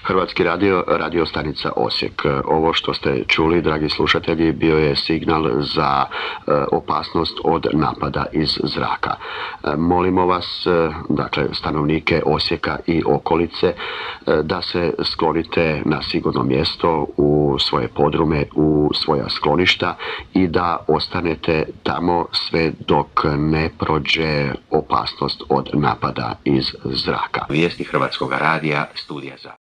Hrvatski radio, radio stanica Osijek. Ovo što ste čuli, dragi slušatelji, bio je signal za opasnost od napada iz zraka. Molimo vas, dakle, stanovnike Osijeka i okolice, da se sklonite na sigurno mjesto u svoje podrume, u svoja skloništa i da ostanete tamo sve dok ne prođe opasnost od napada iz zraka. Vijesti Hrvatskog radija, studija za